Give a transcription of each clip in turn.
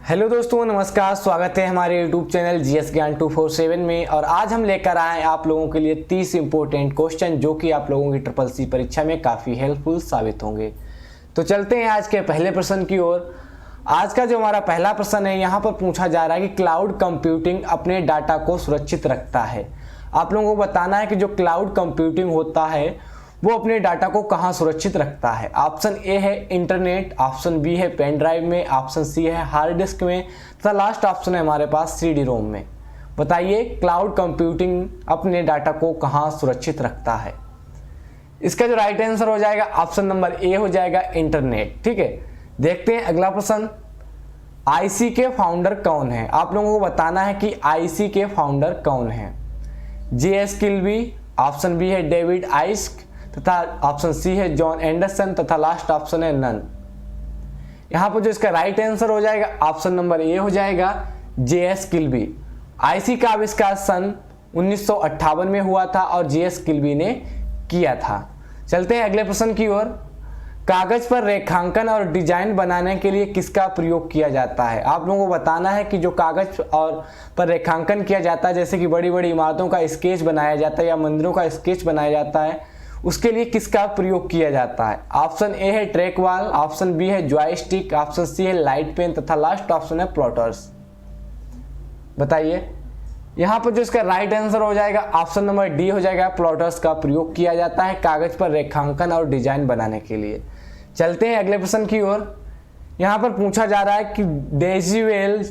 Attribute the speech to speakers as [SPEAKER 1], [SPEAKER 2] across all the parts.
[SPEAKER 1] Hello दोस्तों, नमस्कार। स्वागत है हमारे यूट्यूब चैनल जीएस ज्ञान 247 में। और आज हम लेकर आए आप लोगों के लिए 30 इंपॉर्टेंट क्वेश्चन जो कि आप लोगों की ट्रिपल सी परीक्षा में काफ़ी हेल्पफुल साबित होंगे। तो चलते हैं आज के पहले प्रश्न की ओर। आज का जो हमारा पहला प्रश्न है, यहाँ पर पूछा जा रहा है कि क्लाउड कंप्यूटिंग अपने डाटा को सुरक्षित रखता है। आप लोगों को बताना है कि जो क्लाउड कंप्यूटिंग होता है वो अपने डाटा को कहाँ सुरक्षित रखता है। ऑप्शन ए है इंटरनेट, ऑप्शन बी है पेन ड्राइव में, ऑप्शन सी है हार्ड डिस्क में तथा लास्ट ऑप्शन है हमारे पास सीडी रोम में। बताइए क्लाउड कंप्यूटिंग अपने डाटा को कहाँ सुरक्षित रखता है। इसका जो राइट आंसर हो जाएगा ऑप्शन नंबर ए हो जाएगा इंटरनेट। ठीक है, देखते हैं अगला प्रश्न। आईसी के फाउंडर कौन है? आप लोगों को बताना है कि आईसी के फाउंडर कौन है। जेएस किल्बी, ऑप्शन बी है डेविड आइस्क तथा ऑप्शन सी है जॉन एंडरसन तथा लास्ट ऑप्शन है नन। यहां पर जो इसका राइट आंसर हो जाएगा ऑप्शन नंबर ए हो जाएगा जेएस किल्बी। आईसी का आविष्कार सन 1958 में हुआ था और जेएस किल्बी ने किया था। चलते हैं अगले प्रश्न की ओर। कागज पर रेखांकन और डिजाइन बनाने के लिए किसका प्रयोग किया जाता है? आप लोगों को बताना है कि जो कागज और पर रेखांकन किया जाता है, जैसे कि बड़ी बड़ी इमारतों का स्केच बनाया जाता है या मंदिरों का स्केच बनाया जाता है, उसके लिए किसका प्रयोग किया जाता है। ऑप्शन ए है ट्रैक वॉल, ऑप्शन बी है जॉयस्टिक, ऑप्शन सी है लाइट पेन तथा लास्ट ऑप्शन है प्लॉटर्स। बताइए यहां पर जो इसका राइट आंसर हो जाएगा ऑप्शन नंबर डी हो जाएगा, प्लॉटर्स का प्रयोग किया जाता है कागज पर रेखांकन और डिजाइन बनाने के लिए। चलते हैं अगले प्रश्न की ओर। यहां पर पूछा जा रहा है कि डेसिबल,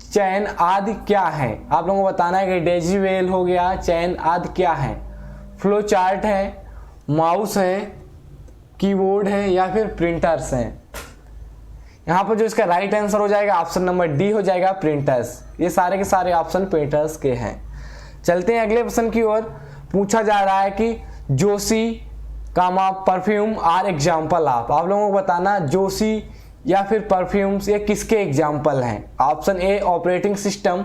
[SPEAKER 1] चैन आदि क्या है। आप लोगों को बताना है कि डेसिबल हो गया, चैन आदि क्या है। फ्लो चार्ट है, माउस है, कीबोर्ड है या फिर प्रिंटर्स हैं। यहां पर जो इसका राइट आंसर हो जाएगा ऑप्शन नंबर डी हो जाएगा प्रिंटर्स। ये सारे के सारे ऑप्शन प्रिंटर्स के हैं। चलते हैं अगले प्रश्न की ओर। पूछा जा रहा है कि जोशी कामा परफ्यूम आर एग्जाम्पल ऑफ। आप लोगों को बताना जोशी या फिर परफ्यूम्स ये किसके एग्जाम्पल हैं। Option A operating system,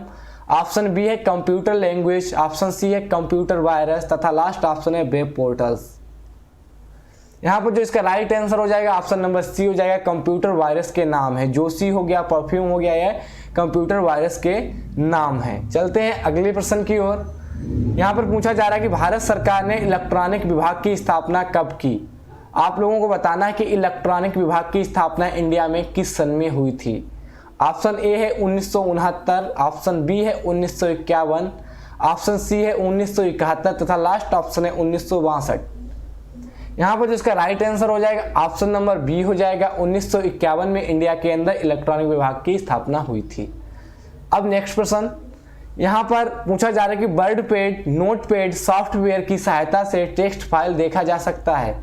[SPEAKER 1] option B है कंप्यूटर लैंग्वेज, ऑप्शन सी है कंप्यूटर वायरस तथा लास्ट ऑप्शन है वेब पोर्टल्स। यहां पर जो इसका राइट आंसर हो जाएगा ऑप्शन नंबर सी हो जाएगा, कंप्यूटर वायरस के नाम है। जोशी हो गया, परफ्यूम हो गया, या कंप्यूटर वायरस के नाम है। चलते हैं अगले प्रश्न की ओर। यहां पर पूछा जा रहा है कि भारत सरकार ने इलेक्ट्रॉनिक विभाग की स्थापना कब की। आप लोगों को बताना है कि इलेक्ट्रॉनिक विभाग की स्थापना इंडिया में किस सन में हुई थी। ऑप्शन ए है 1969, ऑप्शन बी है 1951, ऑप्शन सी है 1971 तथा लास्ट ऑप्शन है 1962। यहाँ पर जिसका राइट आंसर हो जाएगा ऑप्शन नंबर बी हो जाएगा, 1951 में इंडिया के अंदर इलेक्ट्रॉनिक विभाग की स्थापना हुई थी। अब नेक्स्ट प्रश्न। यहाँ पर पूछा जा रहा है कि वर्डपैड, नोटपैड सॉफ्टवेयर की सहायता से टेक्स्ट फाइल देखा जा सकता है।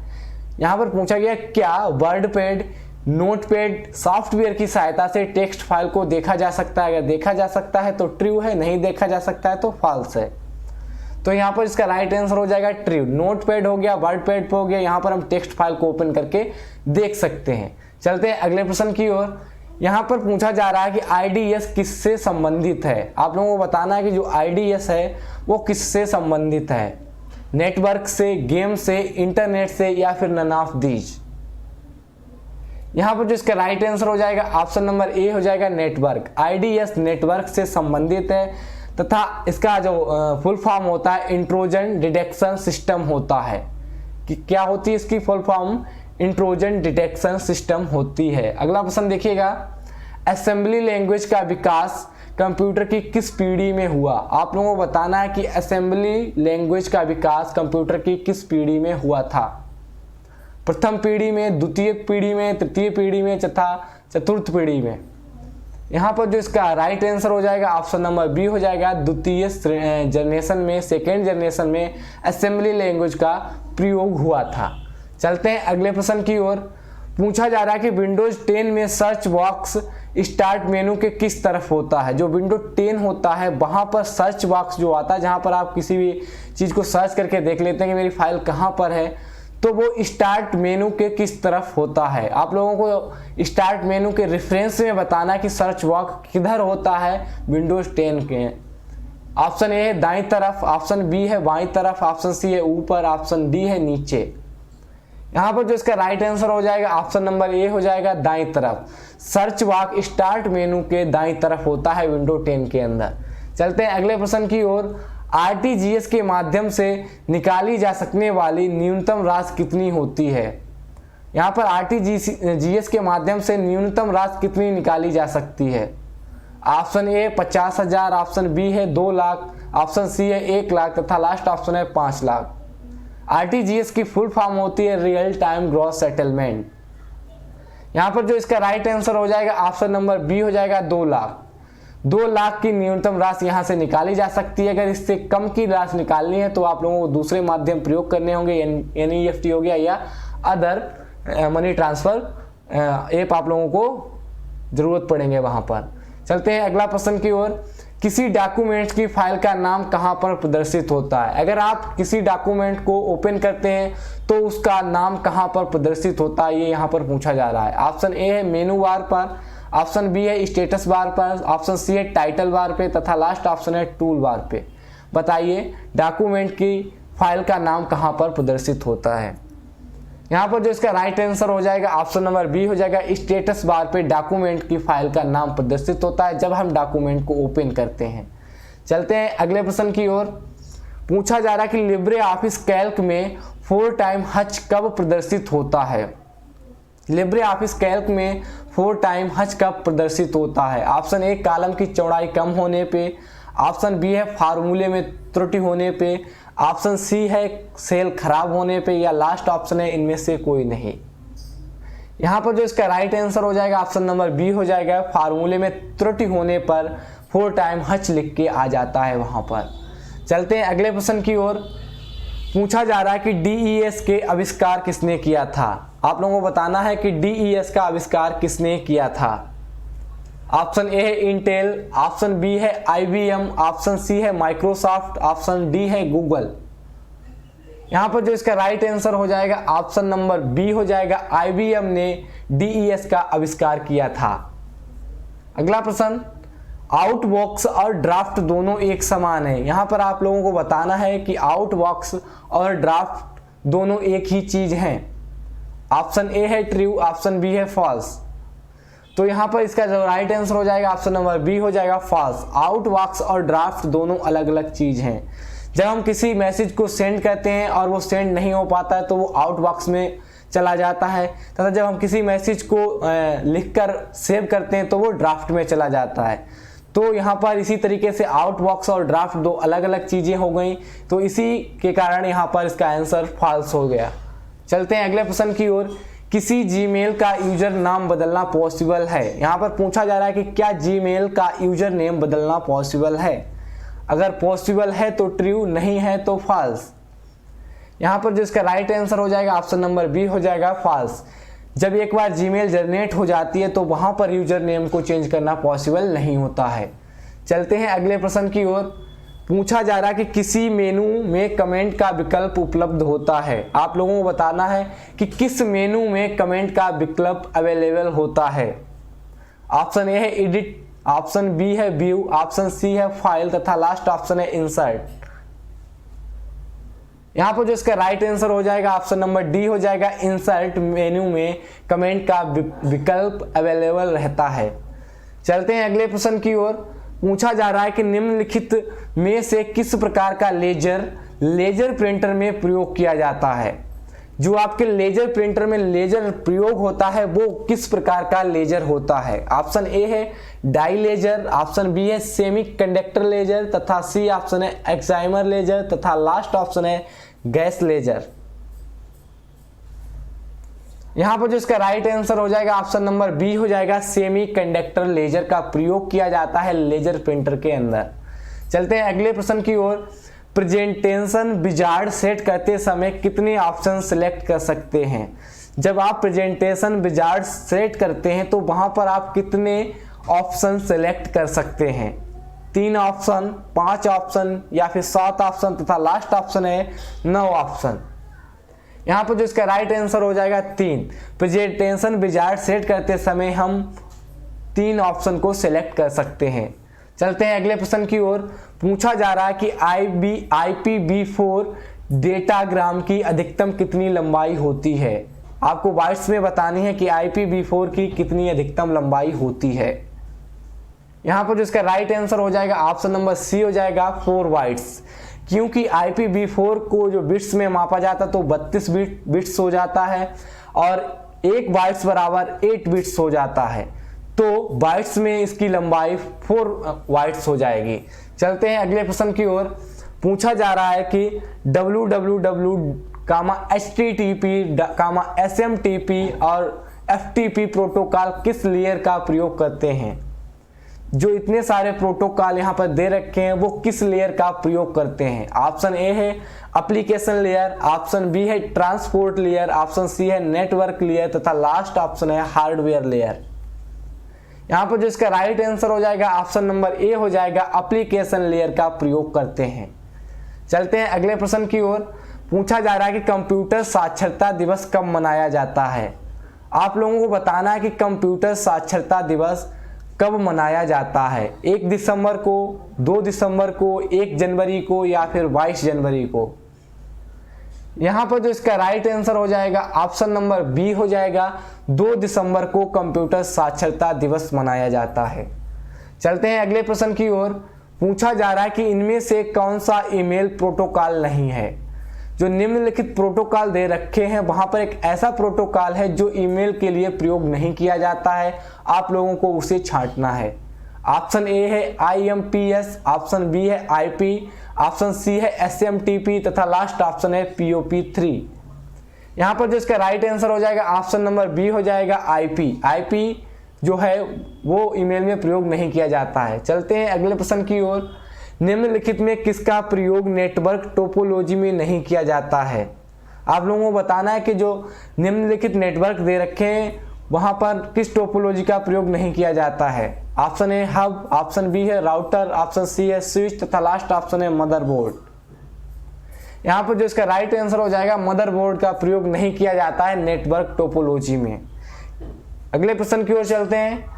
[SPEAKER 1] यहाँ पर पूछा गया क्या वर्डपैड, नोटपैड सॉफ्टवेयर की सहायता से टेक्स्ट फाइल को देखा जा सकता है। अगर देखा जा सकता है तो ट्रू है, नहीं देखा जा सकता है तो फॉल्स है। तो यहाँ पर इसका राइट आंसर हो जाएगा ट्रू। नोटपैड हो गया, वर्डपैड हो गया, यहाँ पर हम टेक्स्ट फाइल को ओपन करके देख सकते हैं। चलते हैं अगले प्रश्न की ओर। यहाँ पर पूछा जा रहा है कि आईडीएस किससे संबंधित है। आप लोगों को बताना है कि जो आईडीएस है वो किससे संबंधित है। नेटवर्क से, गेम से, इंटरनेट से या फिर नन ऑफ दीज। यहाँ पर जो इसका राइट आंसर हो जाएगा ऑप्शन नंबर ए हो जाएगा नेटवर्क। आईडीएस नेटवर्क से संबंधित है तथा इसका जो फुल फॉर्म होता है इंट्रोजन डिटेक्शन सिस्टम होता है। कि क्या होती है इसकी फुल फॉर्म? इंट्रोजन डिटेक्शन सिस्टम होती है। अगला प्रश्न देखिएगा, असेंबली लैंग्वेज का विकास कंप्यूटर की किस पीढ़ी में हुआ। आप लोगों को बताना है कि असेंबली लैंग्वेज का विकास कंप्यूटर की किस पीढ़ी में हुआ था। प्रथम पीढ़ी में, द्वितीय पीढ़ी में, तृतीय पीढ़ी में तथा चतुर्थ पीढ़ी में। यहाँ पर जो इसका राइट आंसर हो जाएगा ऑप्शन नंबर बी हो जाएगा, द्वितीय जनरेशन में, सेकेंड जनरेशन में असेंबली लैंग्वेज का प्रयोग हुआ था। चलते हैं अगले प्रश्न की ओर। पूछा जा रहा है कि विंडोज 10 में सर्च बॉक्स स्टार्ट मेनू के किस तरफ होता है। जो विंडो 10 होता है वहां पर सर्च बॉक्स जो आता है, जहां पर आप किसी भी चीज को सर्च करके देख लेते हैं कि मेरी फाइल कहां पर है, तो वो स्टार्ट मेनू के किस तरफ होता है। आप लोगों को स्टार्ट मेनू के रेफरेंस में बताना कि सर्च बॉक्स किधर होता है विंडोज 10 के। ऑप्शन ए है दाईं तरफ, ऑप्शन बी है बाईं तरफ, ऑप्शन सी है ऊपर, ऑप्शन डी है नीचे। यहाँ पर जो इसका राइट आंसर हो जाएगा ऑप्शन नंबर ए हो जाएगा दाईं तरफ। सर्च बार स्टार्ट मेनू के दाईं तरफ होता है विंडो 10 के अंदर। चलते हैं अगले प्रश्न की ओर। आरटीजीएस के माध्यम से निकाली जा सकने वाली न्यूनतम राशि कितनी होती है? यहाँ पर आरटीजीएस के माध्यम से न्यूनतम राशि कितनी निकाली जा सकती है? ऑप्शन ए 50,000, ऑप्शन बी है 2 लाख, ऑप्शन सी है 1 लाख तथा लास्ट ऑप्शन है 5 लाख। आरटीजीएस की फुल फॉर्म होती है रियल टाइम ग्रॉस सेटलमेंट। यहाँ पर जो इसका राइट आंसर हो जाएगा ऑप्शन नंबर बी हो जाएगा 2 लाख। 2 लाख की न्यूनतम राशि यहाँ से निकाली जा सकती है। अगर इससे कम की राशि निकालनी है तो आप लोगों को दूसरे माध्यम प्रयोग करने होंगे, एनईएफटी हो गया या अदर मनी ट्रांसफर ऐप आप लोगों को जरूरत पड़ेंगे वहाँ पर। चलते हैं अगला प्रश्न की ओर। किसी डॉक्यूमेंट की फाइल का नाम कहाँ पर प्रदर्शित होता है? अगर आप किसी डॉक्यूमेंट को ओपन करते हैं तो उसका नाम कहाँ पर प्रदर्शित होता है, ये यहाँ पर पूछा जा रहा है। ऑप्शन ए है मेनू बार पर, ऑप्शन बी है स्टेटस बार पर, ऑप्शन सी है टाइटल बार पे तथा लास्ट ऑप्शन है टूल बार पे। बताइए डॉक्यूमेंट की फाइल का नाम कहाँ पर प्रदर्शित होता है? यहाँ पर जो इसका राइट आंसर हो जाएगा ऑप्शन नंबर बी हो जाएगा। स्टेटस बार पे डॉक्यूमेंट की फाइल का नाम प्रदर्शित होता है जब हम डॉक्यूमेंट को ओपन करते हैं। चलते हैं अगले प्रश्न की ओर। पूछा जा रहा है कि लिब्रे ऑफिस कैल्क में 4 टाइम हच कब प्रदर्शित होता है? लिब्रे ऑफिस कैल्क में 4 टाइम हच कब प्रदर्शित होता है? ऑप्शन ए कॉलम की चौड़ाई कम होने पे, ऑप्शन बी है फार्मूले में त्रुटि होने पे, ऑप्शन सी है सेल खराब होने पे या लास्ट ऑप्शन है इनमें से कोई नहीं। यहाँ पर जो इसका राइट आंसर हो जाएगा ऑप्शन नंबर बी हो जाएगा। फार्मूले में त्रुटि होने पर 4 टाइम हच लिख के आ जाता है वहाँ पर। चलते हैं अगले प्रश्न की ओर। पूछा जा रहा है कि डीईएस के आविष्कार किसने किया था? आप लोगों को बताना है कि डीईएस का आविष्कार किसने किया था। ऑप्शन ए है इंटेल, ऑप्शन बी है आईबीएम, ऑप्शन सी है माइक्रोसॉफ्ट, ऑप्शन डी है गूगल। यहां पर जो इसका राइट आंसर हो जाएगा ऑप्शन नंबर बी हो जाएगा। आईबीएम ने डीईएस का आविष्कार किया था। अगला प्रश्न, आउटबॉक्स और ड्राफ्ट दोनों एक समान है। यहां पर आप लोगों को बताना है कि आउटबॉक्स और ड्राफ्ट दोनों एक ही चीज हैं। ऑप्शन ए है ट्रू, ऑप्शन बी है फॉल्स। तो यहाँ पर इसका जो राइट आंसर हो जाएगा ऑप्शन नंबर बी हो जाएगा फॉल्स। आउटबॉक्स और ड्राफ्ट दोनों अलग अलग चीज हैं। जब हम किसी मैसेज को सेंड करते हैं और वो सेंड नहीं हो पाता है तो वो आउटबॉक्स में चला जाता है, तथा जब हम किसी मैसेज को लिखकर सेव करते हैं तो वो ड्राफ्ट में चला जाता है। तो यहाँ पर इसी तरीके से आउटबॉक्स और ड्राफ्ट दो अलग अलग चीजें हो गई, तो इसी के कारण यहाँ पर इसका आंसर फॉल्स हो गया। चलते हैं अगले प्रश्न की ओर। किसी जीमेल का यूजर नाम बदलना पॉसिबल है? यहाँ पर पूछा जा रहा है कि क्या जीमेल का यूजर नेम बदलना पॉसिबल है? अगर पॉसिबल है तो ट्रू, नहीं है तो फॉल्स। यहाँ पर जो इसका राइट आंसर हो जाएगा ऑप्शन नंबर बी हो जाएगा फॉल्स। जब एक बार जीमेल जनरेट हो जाती है तो वहां पर यूजर नेम को चेंज करना पॉसिबल नहीं होता है। चलते हैं अगले प्रश्न की ओर। पूछा जा रहा है कि किसी मेनू में कमेंट का विकल्प उपलब्ध होता है। आप लोगों को बताना है कि किस मेनू में कमेंट का विकल्प अवेलेबल होता है। ऑप्शन ए है एडिट, ऑप्शन बी है व्यू, ऑप्शन सी है फाइल तथा लास्ट ऑप्शन है इंसर्ट। यहाँ पर जो इसका राइट आंसर हो जाएगा ऑप्शन नंबर डी हो जाएगा। इंसर्ट मेनू में कमेंट का विकल्प अवेलेबल रहता है। चलते हैं अगले प्रश्न की ओर। पूछा जा रहा है कि निम्नलिखित में से किस प्रकार का लेजर प्रिंटर में प्रयोग किया जाता है? जो आपके लेजर प्रिंटर में लेजर प्रयोग होता है वो किस प्रकार का लेजर होता है? ऑप्शन ए है डाई लेजर, ऑप्शन बी है सेमी कंडक्टर लेजर तथा सी ऑप्शन है एक्साइमर लेजर तथा लास्ट ऑप्शन है गैस लेजर। यहां पर जो इसका राइट आंसर हो जाएगा ऑप्शन नंबर बी हो जाएगा। सेमी कंडक्टर लेजर का प्रयोग किया जाता है लेजर प्रिंटर के अंदर। चलते हैं अगले प्रश्न की ओर। प्रेजेंटेशन विजार्ड सेट करते समय कितने ऑप्शन सेलेक्ट कर सकते हैं? जब आप प्रेजेंटेशन विजार्ड सेट करते हैं तो वहां पर आप कितने ऑप्शन सेलेक्ट कर सकते हैं? 3 ऑप्शन, 5 ऑप्शन या फिर 7 ऑप्शन तथा लास्ट ऑप्शन है 9 ऑप्शन। यहाँ पर जो इसका राइट आंसर हो जाएगा 3। प्रेजेंटेशन विजार्ड सेट करते समय हम 3 ऑप्शन को सिलेक्ट कर सकते हैं। चलते हैं अगले प्रश्न की ओर। पूछा जा रहा है कि IPv4 डेटाग्राम की अधिकतम कितनी लंबाई होती है? आपको बाइट्स में बतानी है कि IPv4 की कितनी अधिकतम लंबाई होती है। यहाँ पर जो इसका राइट आंसर हो जाएगा ऑप्शन नंबर सी हो जाएगा 4 बाइट्स, क्योंकि IPv4 को जो बिट्स में मापा जाता तो 32 बिट्स हो जाता है और 1 बाइट्स बराबर 8 बिट्स हो जाता है, तो बाइट्स में इसकी लंबाई 4 बाइट्स हो जाएगी। चलते हैं अगले प्रश्न की ओर। पूछा जा रहा है कि www, HTTP, SMTP और FTP प्रोटोकॉल किस लेयर का प्रयोग करते हैं। जो इतने सारे प्रोटोकॉल यहाँ पर दे रखे हैं वो किस लेयर का प्रयोग करते हैं। ऑप्शन ए है एप्लीकेशन लेयर, ऑप्शन बी है ट्रांसपोर्ट लेयर, ऑप्शन सी है नेटवर्क लेयर तथा लास्ट ऑप्शन है हार्डवेयर लेयर। यहाँ पर जो इसका राइट आंसर हो जाएगा ऑप्शन नंबर ए हो जाएगा एप्लीकेशन लेयर का प्रयोग करते हैं। चलते हैं अगले प्रश्न की ओर। पूछा जा रहा है कि कंप्यूटर साक्षरता दिवस कब मनाया जाता है। आप लोगों को बताना है कि कंप्यूटर साक्षरता दिवस कब मनाया जाता है, 1 दिसंबर को, 2 दिसंबर को, 1 जनवरी को या फिर 22 जनवरी को। यहाँ पर जो इसका राइट आंसर हो जाएगा ऑप्शन नंबर बी हो जाएगा 2 दिसंबर को कंप्यूटर साक्षरता दिवस मनाया जाता है। चलते हैं अगले प्रश्न की ओर। पूछा जा रहा है कि इनमें से कौन सा ईमेल प्रोटोकॉल नहीं है। जो निम्नलिखित प्रोटोकॉल दे रखे हैं वहां पर एक ऐसा प्रोटोकॉल है जो ईमेल के लिए प्रयोग नहीं किया जाता है, आप लोगों को उसे छांटना है। ऑप्शन ए है IMPS, ऑप्शन बी है IP, ऑप्शन सी है SMTP तथा लास्ट ऑप्शन है POP3। यहाँ पर जो इसका राइट आंसर हो जाएगा ऑप्शन नंबर बी हो जाएगा IP जो है वो ईमेल में प्रयोग नहीं किया जाता है। चलते हैं अगले प्रश्न की ओर। निम्नलिखित में किसका प्रयोग नेटवर्क टोपोलॉजी में नहीं किया जाता है। आप लोगों को बताना है कि जो निम्नलिखित नेटवर्क दे रखे हैं वहां पर किस टोपोलॉजी का प्रयोग नहीं किया जाता है। Option A hub, option B है राउटर, ऑप्शन सी है स्विच तथा लास्ट ऑप्शन है मदरबोर्ड। यहाँ पर जो इसका राइट आंसर हो जाएगा मदरबोर्ड का प्रयोग नहीं किया जाता है नेटवर्क टोपोलॉजी में। अगले प्रश्न की ओर चलते हैं।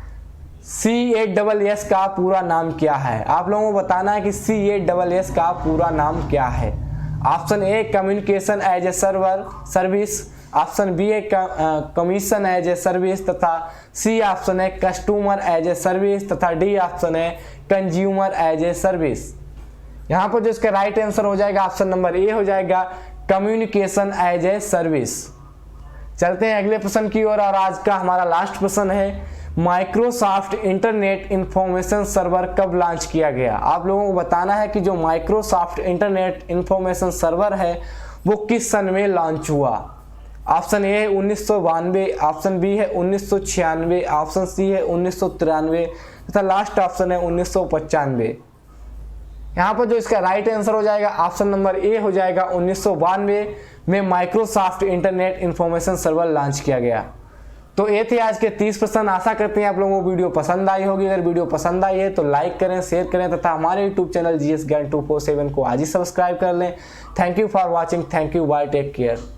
[SPEAKER 1] CASS का पूरा नाम क्या है। आप लोगों को बताना है कि CASS का पूरा नाम क्या है। Option A communication as a service, option B है कमीशन एज ए सर्विस तथा सी ऑप्शन है कस्टमर एज ए सर्विस तथा डी ऑप्शन है कंज्यूमर एज ए सर्विस। यहाँ पर जो इसका राइट आंसर हो जाएगा ऑप्शन नंबर ए हो जाएगा कम्युनिकेशन एज ए सर्विस। चलते हैं अगले प्रश्न की ओर और आज का हमारा लास्ट प्रश्न है माइक्रोसॉफ्ट इंटरनेट इंफॉर्मेशन सर्वर कब लॉन्च किया गया। आप लोगों को बताना है कि जो माइक्रोसॉफ्ट इंटरनेट इंफॉर्मेशन सर्वर है वो किस सन में लॉन्च हुआ। ऑप्शन ए है 1992, ऑप्शन बी है 1996, ऑप्शन सी है 1993 तथा लास्ट ऑप्शन है 1995। यहाँ पर जो इसका राइट आंसर हो जाएगा ऑप्शन नंबर ए हो जाएगा 1992 में Microsoft internet information server launch किया गया। तो ये थे आज के 30 प्रश्न। आशा करते हैं आप लोगों को वीडियो पसंद आई होगी। अगर वीडियो पसंद आई है तो लाइक करें, शेयर करें तथा हमारे YouTube चैनल GS Gyan 247 को आज ही सब्सक्राइब कर लें। Thank you for watching. Thank you, bye, take care.